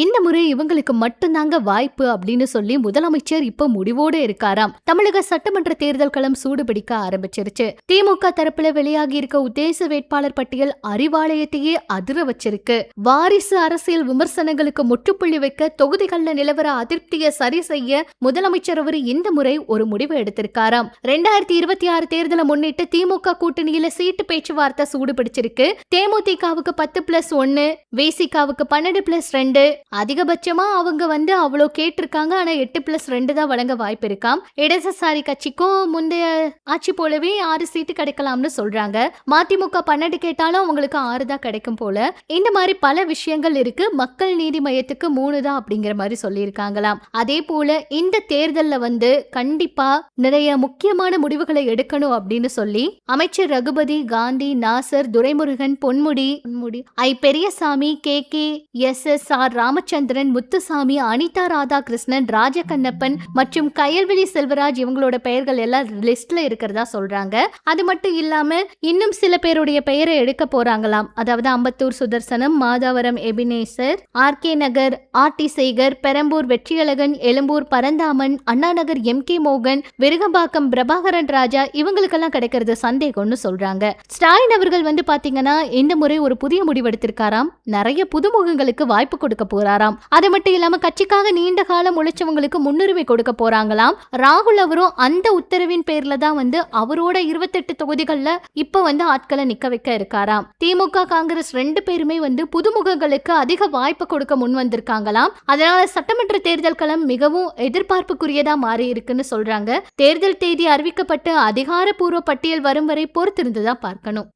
இந்த முறை இவங்களுக்கு மட்டும்தாங்க வாய்ப்பு அப்படின்னு சொல்லி முதலமைச்சர் இப்ப முடிவோடு இருக்காராம். தமிழக சட்டமன்ற தேர்தல் களம் சூடுபிடிக்க ஆரம்பிச்சிருச்சு. திமுக தரப்புல வெளியாகி இருக்க உத்தேச வேட்பாளர் பட்டியல் அறிவாலயத்தையே அதிர வச்சிருக்கு. வாரிசு அரசியல் விமர்சனங்களுக்கு முற்றுப்புள்ளி வைக்க தொகுதிகள்ல நிலவர அதிருப்தியை சரி செய்ய முதலமைச்சர் அவர் இந்த முறை ஒரு முடிவு எடுத்திருக்காராம். 2026 தேர்தலை முன்னிட்டு திமுக கூட்டணியில சீட்டு பேச்சுவார்த்தை சூடுபிடிச்சிருக்கு. தேமுதிகவுக்கு 10+1, விசிகாவுக்கு 12+2, அதிகபட்சமா அவங்க அவ்வளோ கேட்டிருக்காங்க. ஆனா 8+2 தான் வழங்க வாய்ப்பு இருக்காம். இடதுசாரி கட்சிக்கும் முந்தைய ஆட்சி போலவே 6 சீட்டு கிடைக்கலாம்னு சொல்றாங்க. மதிமுக 12 கேட்டாலும் அவங்களுக்கு 6 தான் கிடைக்கும் போல. இந்த மாதிரி பல விஷயங்கள் இருக்கு. மக்கள் நீதி மையத்துக்கு 3 தான் அப்படிங்கிற மாதிரி சொல்லியிருக்காங்களாம். அதே போல இந்த தேர்தல்ல கண்டிப்பா நிறைய முக்கியமான முடிவுகளை எடுக்கணும் அப்படின்னு சொல்லி அமைச்சர் ரகுபதி, காந்தி, நாசர், துரைமுருகன், பொன்முடி, பெரியசாமி, KKSSR, ராமச்சந்திரன், முத்துசாமி, அனிதா ராதாகிருஷ்ணன், ராஜகண்ணப்பன் மற்றும் கயல்விழி செல்வராஜ் இவங்களோட பெயர்கள் எல்லாம் லிஸ்ட்ல இருக்கிறதா சொல்றாங்க. அது மட்டும் இல்லாம இன்னும் சில பேருடைய பெயரை எடுக்க போறாங்களாம். அதாவது அம்பத்தூர் சுதர்சனம், மாதாவரம் எபினேசர், RK நகர் RT சேகர், பெரம்பூர் வெற்றியழகன், எழும்பூர் பரந்தாமன், அண்ணாநகர் MK மோகன், விருகம்பாக்கம் பிரபாகரன் ராஜா இவங்களுக்கெல்லாம் கிடைக்கிறது சந்தேகம்னு சொல்றாங்க. ஸ்டாலின் அவர்கள் பாத்தீங்கன்னா இந்த முறை ஒரு புதிய முடிவெடுத்திருக்காராம். நிறைய புதுமுகங்களுக்கு வாய்ப்பு கொடுக்க போறாராம். அது மட்டும் இல்லாம கட்சிக்காக நீண்ட காலம் உழைச்சவங்களுக்கு முன்னுரிமை கொடுக்க போறாங்களாம். ராகுல் அவரும் அந்த உத்தரவின் பேர்ல தான் அவரோட 28 தொகுதிகள்ல இப்ப ஆட்களை நிக்க வைக்க இருக்காராம். திமுக காங்கிரஸ் 2 பேருமே புதுமுகங்களுக்கு அதிக வாய்ப்பு கொடுக்க முன் வந்திருக்காங்களாம். அதனால சட்டமன்ற தேர்தல் களம் மிகவும் எதிர்பார்ப்புக்குரியதா மாறி இருக்குன்னு சொல்றாங்க. தேர்தல் தேதி அறிவிக்கப்பட்டு அதிகாரப்பூர்வ பட்டியல் வரும் வரை பொறுத்திருந்துதான் பார்க்கணும்.